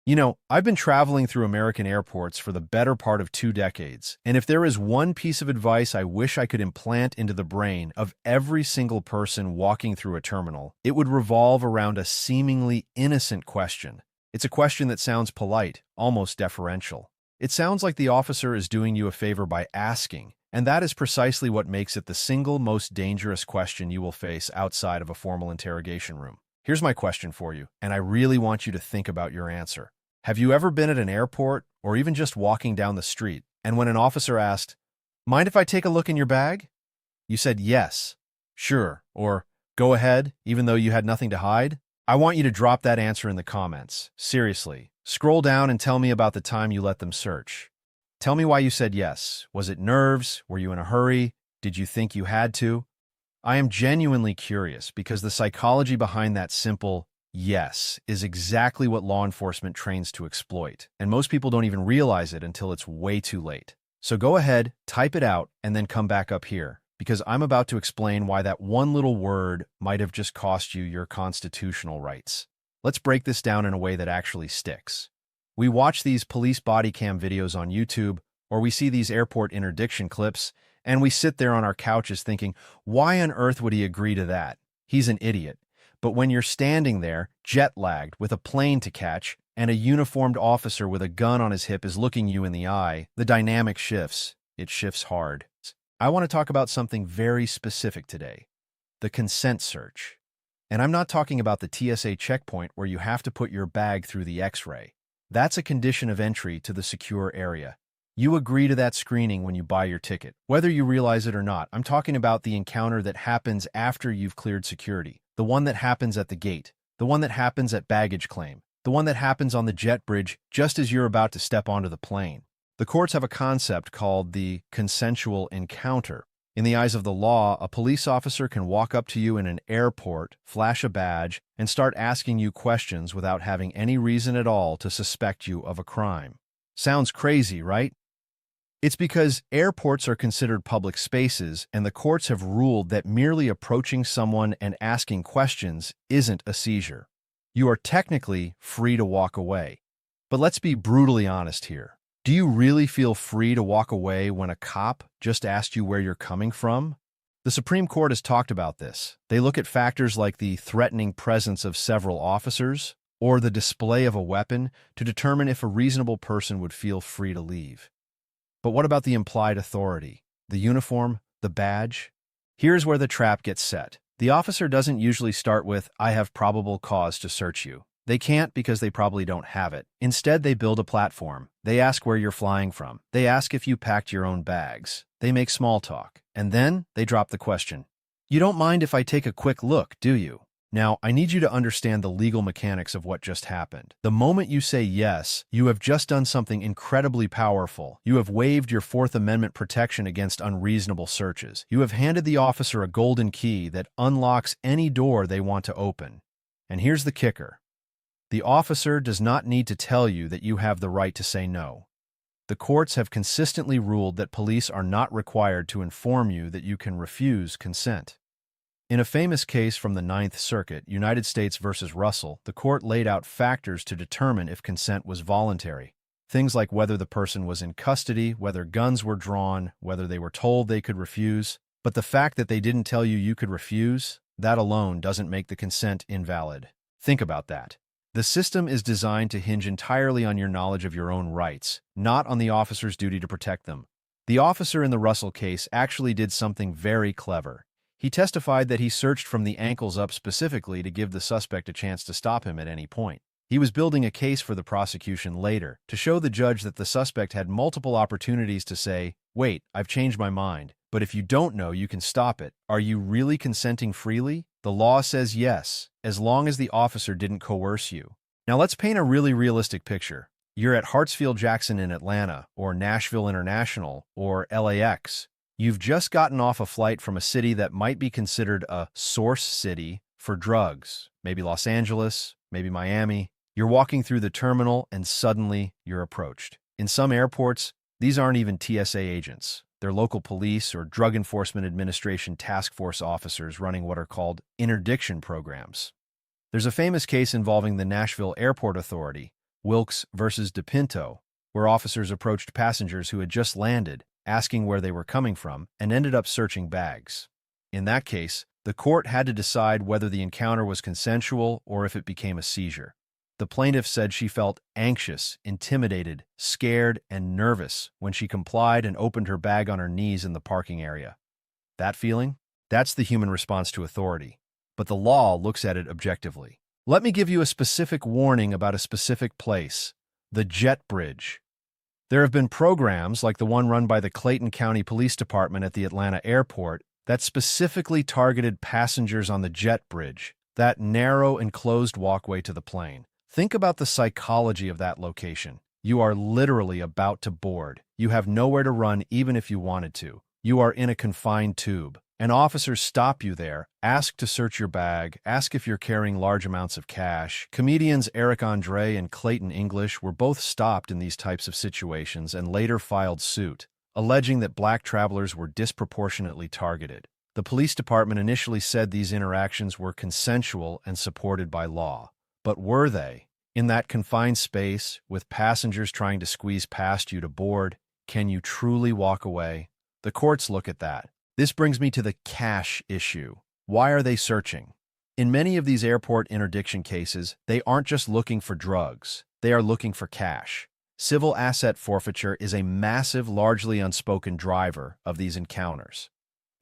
I've been traveling through American airports for the better part of 2 decades, and if there is one piece of advice I wish I could implant into the brain of every single person walking through a terminal, it would revolve around a seemingly innocent question. It's a question that sounds polite, almost deferential. It sounds like the officer is doing you a favor by asking, and that is precisely what makes it the single most dangerous question you will face outside of a formal interrogation room. Here's my question for you, and I really want you to think about your answer. Have you ever been at an airport, or even just walking down the street, and when an officer asked, "Mind if I take a look in your bag?" You said yes, sure, or go ahead, even though you had nothing to hide? I want you to drop that answer in the comments. Seriously, scroll down and tell me about the time you let them search. Tell me why you said yes. Was it nerves? Were you in a hurry? Did you think you had to? I am genuinely curious because the psychology behind that simple yes is exactly what law enforcement trains to exploit, and most people don't even realize it until it's way too late. So go ahead, type it out, and then come back up here, because I'm about to explain why that one little word might have just cost you your constitutional rights. Let's break this down in a way that actually sticks. We watch these police body cam videos on YouTube, or we see these airport interdiction clips, and we sit there on our couches thinking, why on earth would he agree to that? He's an idiot. But when you're standing there, jet-lagged, with a plane to catch, and a uniformed officer with a gun on his hip is looking you in the eye, the dynamic shifts. It shifts hard. I want to talk about something very specific today, the consent search. And I'm not talking about the TSA checkpoint where you have to put your bag through the X-ray. That's a condition of entry to the secure area. You agree to that screening when you buy your ticket, whether you realize it or not. I'm talking about the encounter that happens after you've cleared security, the one that happens at the gate, the one that happens at baggage claim, the one that happens on the jet bridge just as you're about to step onto the plane. The courts have a concept called the consensual encounter. In the eyes of the law, a police officer can walk up to you in an airport, flash a badge, and start asking you questions without having any reason at all to suspect you of a crime. Sounds crazy, right? It's because airports are considered public spaces, and the courts have ruled that merely approaching someone and asking questions isn't a seizure. You are technically free to walk away. But let's be brutally honest here. Do you really feel free to walk away when a cop just asked you where you're coming from? The Supreme Court has talked about this. They look at factors like the threatening presence of several officers or the display of a weapon to determine if a reasonable person would feel free to leave. But what about the implied authority? The uniform? The badge? Here's where the trap gets set. The officer doesn't usually start with, "I have probable cause to search you." They can't because they probably don't have it. Instead, they build a platform. They ask where you're flying from. They ask if you packed your own bags. They make small talk. And then they drop the question. "You don't mind if I take a quick look, do you?" Now, I need you to understand the legal mechanics of what just happened. The moment you say yes, you have just done something incredibly powerful. You have waived your Fourth Amendment protection against unreasonable searches. You have handed the officer a golden key that unlocks any door they want to open. And here's the kicker. The officer does not need to tell you that you have the right to say no. The courts have consistently ruled that police are not required to inform you that you can refuse consent. In a famous case from the Ninth Circuit, United States versus Russell, the court laid out factors to determine if consent was voluntary. Things like whether the person was in custody, whether guns were drawn, whether they were told they could refuse. But the fact that they didn't tell you you could refuse, that alone doesn't make the consent invalid. Think about that. The system is designed to hinge entirely on your knowledge of your own rights, not on the officer's duty to protect them. The officer in the Russell case actually did something very clever. He testified that he searched from the ankles up specifically to give the suspect a chance to stop him at any point. He was building a case for the prosecution later to show the judge that the suspect had multiple opportunities to say, "Wait, I've changed my mind. But if you don't know, you can stop it. Are you really consenting freely?" The law says yes, as long as the officer didn't coerce you. Now let's paint a really realistic picture. You're at Hartsfield-Jackson in Atlanta, or Nashville International, or LAX. You've just gotten off a flight from a city that might be considered a source city for drugs. Maybe Los Angeles, maybe Miami. You're walking through the terminal and suddenly you're approached. In some airports, these aren't even TSA agents. They're local police or Drug Enforcement Administration task force officers running what are called interdiction programs. There's a famous case involving the Nashville Airport Authority, Wilkes versus DePinto, where officers approached passengers who had just landed, asking where they were coming from, and ended up searching bags. In that case, the court had to decide whether the encounter was consensual or if it became a seizure. The plaintiff said she felt anxious, intimidated, scared, and nervous when she complied and opened her bag on her knees in the parking area. That feeling? That's the human response to authority. But the law looks at it objectively. Let me give you a specific warning about a specific place: the jet bridge. There have been programs like the one run by the Clayton County Police Department at the Atlanta airport that specifically targeted passengers on the jet bridge, that narrow enclosed walkway to the plane. Think about the psychology of that location. You are literally about to board. You have nowhere to run even if you wanted to. You are in a confined tube. And officers stop you there, ask to search your bag, ask if you're carrying large amounts of cash. Comedians Eric Andre and Clayton English were both stopped in these types of situations and later filed suit, alleging that black travelers were disproportionately targeted. The police department initially said these interactions were consensual and supported by law. But were they? In that confined space, with passengers trying to squeeze past you to board, can you truly walk away? The courts look at that. This brings me to the cash issue. Why are they searching? In many of these airport interdiction cases, they aren't just looking for drugs. They are looking for cash. Civil asset forfeiture is a massive, largely unspoken driver of these encounters.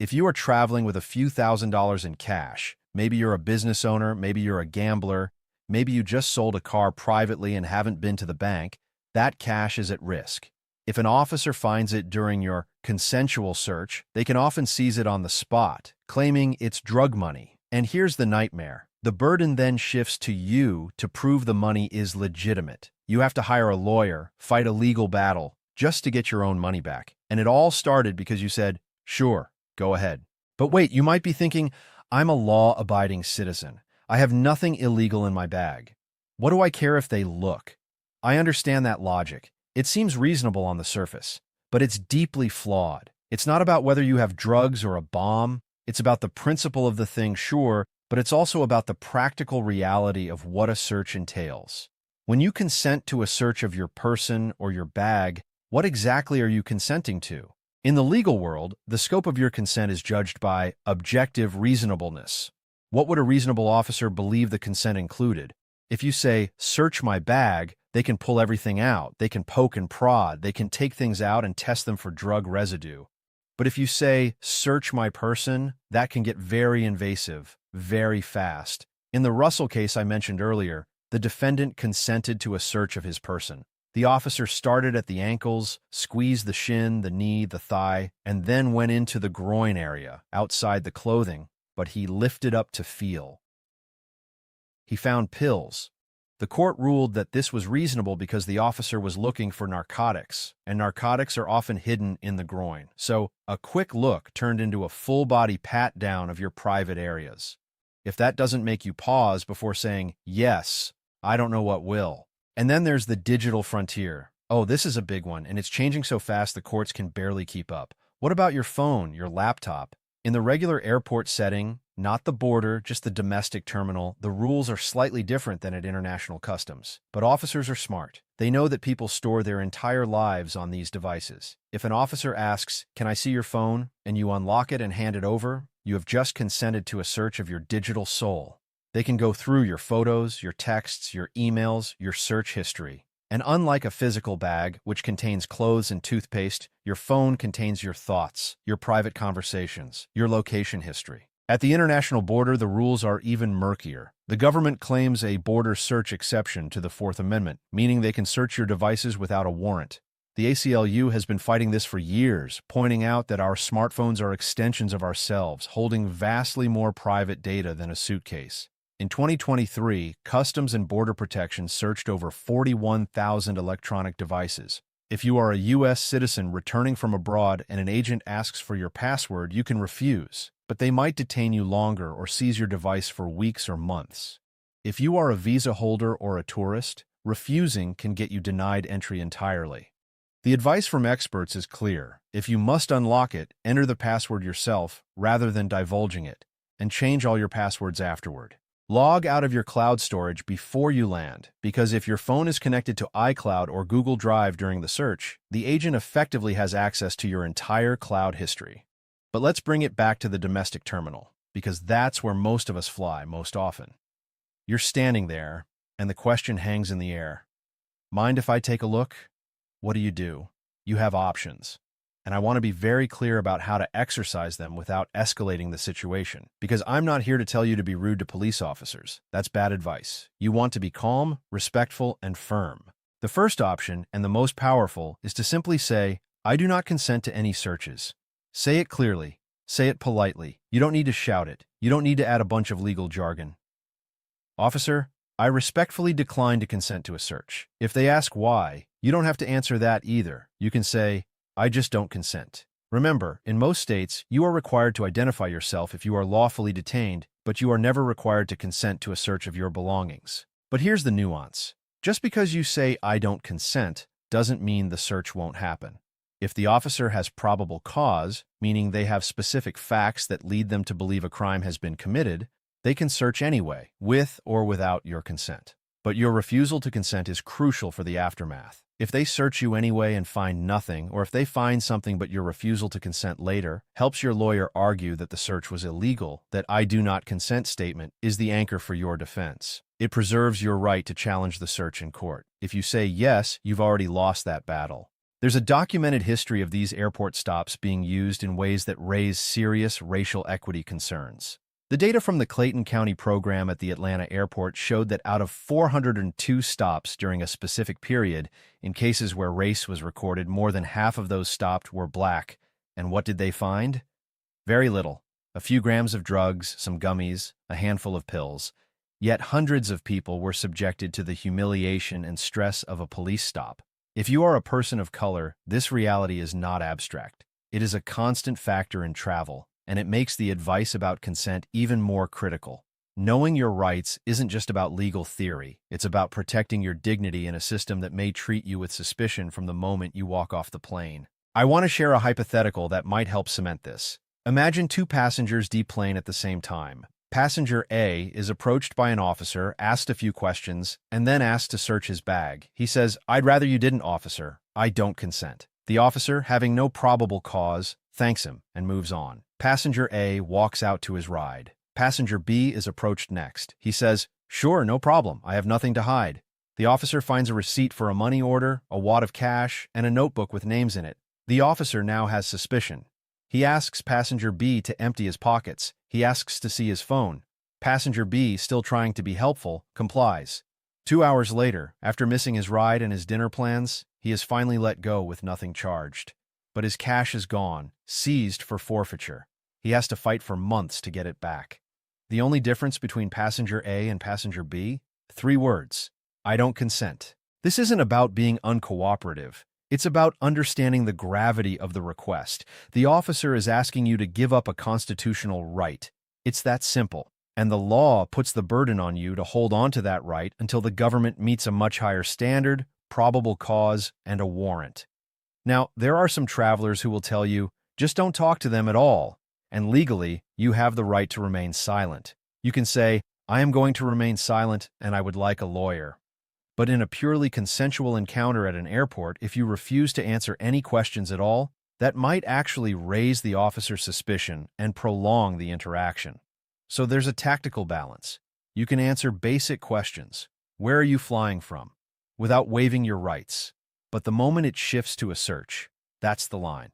If you are traveling with a few $1,000s in cash, maybe you're a business owner, maybe you're a gambler, maybe you just sold a car privately and haven't been to the bank, that cash is at risk. If an officer finds it during your consensual search, they can often seize it on the spot, claiming it's drug money. And here's the nightmare. The burden then shifts to you to prove the money is legitimate. You have to hire a lawyer, fight a legal battle, just to get your own money back. And it all started because you said, "Sure, go ahead." But wait, you might be thinking, "I'm a law-abiding citizen. I have nothing illegal in my bag. What do I care if they look?" I understand that logic. It seems reasonable on the surface, but it's deeply flawed. It's not about whether you have drugs or a bomb. It's about the principle of the thing, sure, but it's also about the practical reality of what a search entails. When you consent to a search of your person or your bag, what exactly are you consenting to? In the legal world, the scope of your consent is judged by objective reasonableness. What would a reasonable officer believe the consent included? If you say, "Search my bag," they can pull everything out. They can poke and prod. They can take things out and test them for drug residue. But if you say, "Search my person," that can get very invasive, very fast. In the Russell case I mentioned earlier, the defendant consented to a search of his person. The officer started at the ankles, squeezed the shin, the knee, the thigh, and then went into the groin area, outside the clothing, but he lifted up to feel. He found pills. The court ruled that this was reasonable because the officer was looking for narcotics, and narcotics are often hidden in the groin. So, a quick look turned into a full-body pat-down of your private areas. If that doesn't make you pause before saying, "Yes, I don't know what will." And then there's the digital frontier. Oh, this is a big one, and it's changing so fast the courts can barely keep up. What about your phone, your laptop? In the regular airport setting, not the border, just the domestic terminal, the rules are slightly different than at international customs. But officers are smart. They know that people store their entire lives on these devices. If an officer asks, "Can I see your phone?" and you unlock it and hand it over, you have just consented to a search of your digital soul. They can go through your photos, your texts, your emails, your search history. And unlike a physical bag, which contains clothes and toothpaste, your phone contains your thoughts, your private conversations, your location history. At the international border, the rules are even murkier. The government claims a border search exception to the Fourth Amendment, meaning they can search your devices without a warrant. The ACLU has been fighting this for years, pointing out that our smartphones are extensions of ourselves, holding vastly more private data than a suitcase. In 2023, Customs and Border Protection searched over 41,000 electronic devices. If you are a U.S. citizen returning from abroad and an agent asks for your password, you can refuse, but they might detain you longer or seize your device for weeks or months. If you are a visa holder or a tourist, refusing can get you denied entry entirely. The advice from experts is clear. If you must unlock it, enter the password yourself rather than divulging it, and change all your passwords afterward. Log out of your cloud storage before you land, because if your phone is connected to iCloud or Google Drive during the search, the agent effectively has access to your entire cloud history. But let's bring it back to the domestic terminal, because that's where most of us fly most often. You're standing there, and the question hangs in the air. Mind if I take a look? What do? You have options. And I want to be very clear about how to exercise them without escalating the situation, because I'm not here to tell you to be rude to police officers. That's bad advice. You want to be calm, respectful, and firm. The first option, and the most powerful, is to simply say, I do not consent to any searches. Say it clearly. Say it politely. You don't need to shout it. You don't need to add a bunch of legal jargon. Officer, I respectfully decline to consent to a search. If they ask why, you don't have to answer that either. You can say, I just don't consent. Remember, in most states, you are required to identify yourself if you are lawfully detained, but you are never required to consent to a search of your belongings. But here's the nuance. Just because you say, I don't consent, doesn't mean the search won't happen. If the officer has probable cause, meaning they have specific facts that lead them to believe a crime has been committed, they can search anyway, with or without your consent. But your refusal to consent is crucial for the aftermath. If they search you anyway and find nothing, or if they find something but your refusal to consent later, helps your lawyer argue that the search was illegal, that I do not consent statement is the anchor for your defense. It preserves your right to challenge the search in court. If you say yes, you've already lost that battle. There's a documented history of these airport stops being used in ways that raise serious racial equity concerns. The data from the Clayton County program at the Atlanta airport showed that out of 402 stops during a specific period, in cases where race was recorded, more than half of those stopped were black. And what did they find? Very little. A few grams of drugs, some gummies, a handful of pills. Yet hundreds of people were subjected to the humiliation and stress of a police stop. If you are a person of color, this reality is not abstract. It is a constant factor in travel, and it makes the advice about consent even more critical. Knowing your rights isn't just about legal theory. It's about protecting your dignity in a system that may treat you with suspicion from the moment you walk off the plane. I want to share a hypothetical that might help cement this. Imagine two passengers deplane at the same time. Passenger A is approached by an officer, asked a few questions, and then asked to search his bag. He says, I'd rather you didn't, officer. I don't consent. The officer, having no probable cause, thanks him and moves on. Passenger A walks out to his ride. Passenger B is approached next. He says, sure, no problem. I have nothing to hide. The officer finds a receipt for a money order, a wad of cash, and a notebook with names in it. The officer now has suspicion. He asks passenger B to empty his pockets. He asks to see his phone. Passenger B, still trying to be helpful, complies. 2 hours later, after missing his ride and his dinner plans, he is finally let go with nothing charged. But his cash is gone, seized for forfeiture. He has to fight for months to get it back. The only difference between passenger A and passenger B? 3 words. I don't consent. This isn't about being uncooperative. It's about understanding the gravity of the request. The officer is asking you to give up a constitutional right. It's that simple. And the law puts the burden on you to hold on to that right until the government meets a much higher standard, probable cause, and a warrant. Now, there are some travelers who will tell you, just don't talk to them at all. And legally, you have the right to remain silent. You can say, I am going to remain silent and I would like a lawyer. But in a purely consensual encounter at an airport, if you refuse to answer any questions at all, that might actually raise the officer's suspicion and prolong the interaction. So there's a tactical balance. You can answer basic questions. Where are you flying from? Without waiving your rights. But the moment it shifts to a search, that's the line.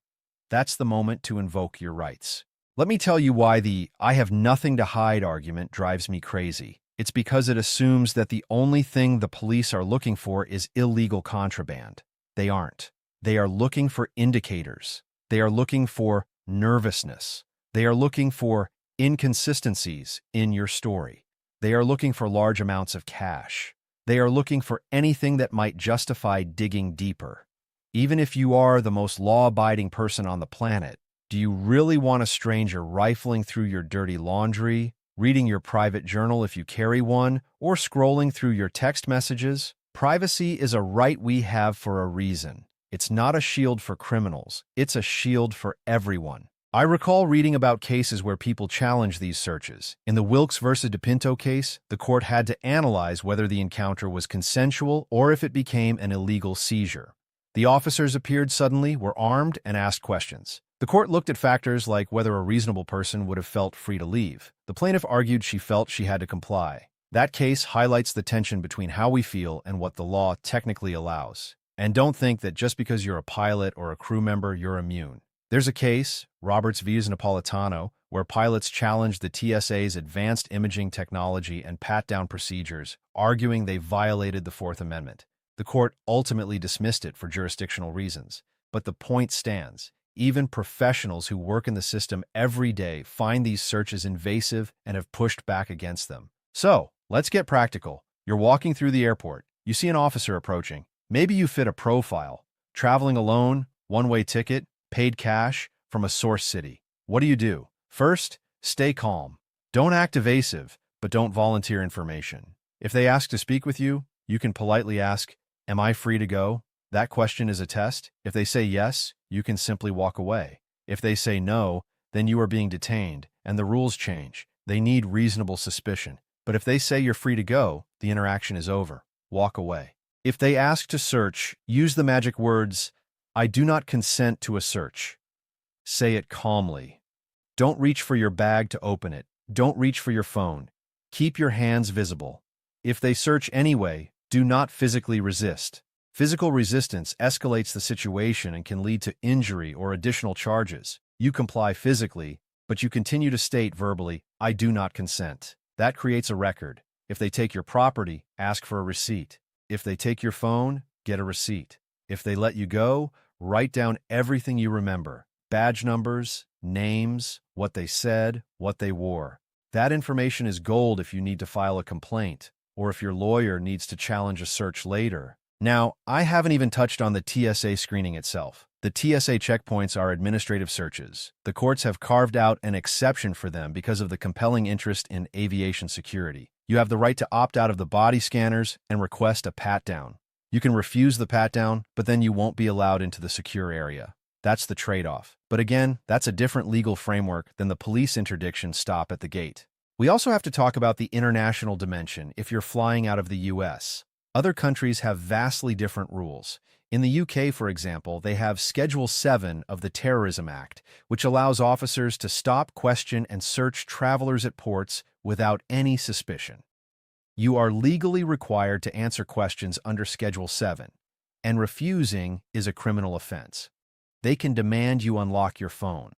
That's the moment to invoke your rights. Let me tell you why the I have nothing to hide argument drives me crazy. It's because it assumes that the only thing the police are looking for is illegal contraband. They aren't. They are looking for indicators. They are looking for nervousness. They are looking for inconsistencies in your story. They are looking for large amounts of cash. They are looking for anything that might justify digging deeper. Even if you are the most law-abiding person on the planet, do you really want a stranger rifling through your dirty laundry, reading your private journal if you carry one, or scrolling through your text messages? Privacy is a right we have for a reason. It's not a shield for criminals. It's a shield for everyone. I recall reading about cases where people challenged these searches. In the Wilkes versus DePinto case, the court had to analyze whether the encounter was consensual or if it became an illegal seizure. The officers appeared suddenly, were armed, and asked questions. The court looked at factors like whether a reasonable person would have felt free to leave. The plaintiff argued she felt she had to comply. That case highlights the tension between how we feel and what the law technically allows. And don't think that just because you're a pilot or a crew member, you're immune. There's a case, Roberts v. Napolitano, where pilots challenged the TSA's advanced imaging technology and pat-down procedures, arguing they violated the Fourth Amendment. The court ultimately dismissed it for jurisdictional reasons. But the point stands. Even professionals who work in the system every day find these searches invasive and have pushed back against them. So, let's get practical. You're walking through the airport. You see an officer approaching. Maybe you fit a profile. Traveling alone, one-way ticket, paid cash, from a source city. What do? First, stay calm. Don't act evasive, but don't volunteer information. If they ask to speak with you, you can politely ask, "Am I free to go?" That question is a test. If they say yes, you can simply walk away. If they say no, then you are being detained, and the rules change. They need reasonable suspicion. But if they say you're free to go, the interaction is over. Walk away. If they ask to search, use the magic words, "I do not consent to a search." Say it calmly. Don't reach for your bag to open it. Don't reach for your phone. Keep your hands visible. If they search anyway, do not physically resist. Physical resistance escalates the situation and can lead to injury or additional charges. You comply physically, but you continue to state verbally, "I do not consent." That creates a record. If they take your property, ask for a receipt. If they take your phone, get a receipt. If they let you go, write down everything you remember. Badge numbers, names, what they said, what they wore. That information is gold if you need to file a complaint, or if your lawyer needs to challenge a search later. Now, I haven't even touched on the TSA screening itself. The TSA checkpoints are administrative searches. The courts have carved out an exception for them because of the compelling interest in aviation security. You have the right to opt out of the body scanners and request a pat-down. You can refuse the pat-down, but then you won't be allowed into the secure area. That's the trade-off. But again, that's a different legal framework than the police interdiction stop at the gate. We also have to talk about the international dimension if you're flying out of the US. Other countries have vastly different rules. In the UK, for example, they have Schedule 7 of the Terrorism Act, which allows officers to stop, question, and search travelers at ports without any suspicion. You are legally required to answer questions under Schedule 7, and refusing is a criminal offense. They can demand you unlock your phone.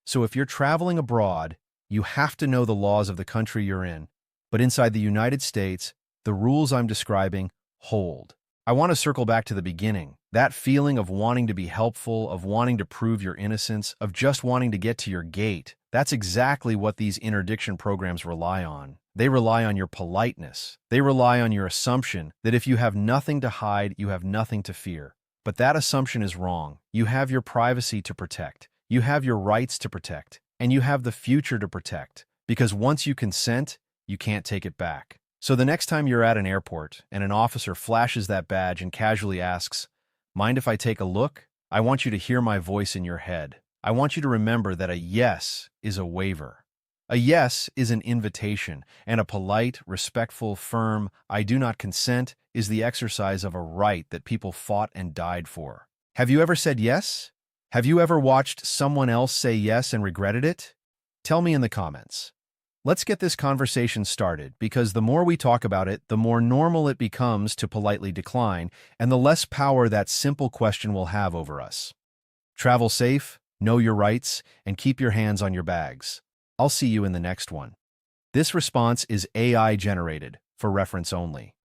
So if you're traveling abroad, you have to know the laws of the country you're in. But inside the United States, the rules I'm describing hold. I want to circle back to the beginning. That feeling of wanting to be helpful, of wanting to prove your innocence, of just wanting to get to your gate. That's exactly what these interdiction programs rely on. They rely on your politeness. They rely on your assumption that if you have nothing to hide, you have nothing to fear. But that assumption is wrong. You have your privacy to protect. You have your rights to protect. And you have the future to protect. Because once you consent, you can't take it back. So the next time you're at an airport and an officer flashes that badge and casually asks, "Mind if I take a look?" I want you to hear my voice in your head. I want you to remember that a yes is a waiver. A yes is an invitation, and a polite, respectful, firm, "I do not consent" is the exercise of a right that people fought and died for. Have you ever said yes? Have you ever watched someone else say yes and regretted it? Tell me in the comments. Let's get this conversation started, because the more we talk about it, the more normal it becomes to politely decline, and the less power that simple question will have over us. Travel safe, know your rights, and keep your hands on your bags. I'll see you in the next one. This response is AI generated, for reference only.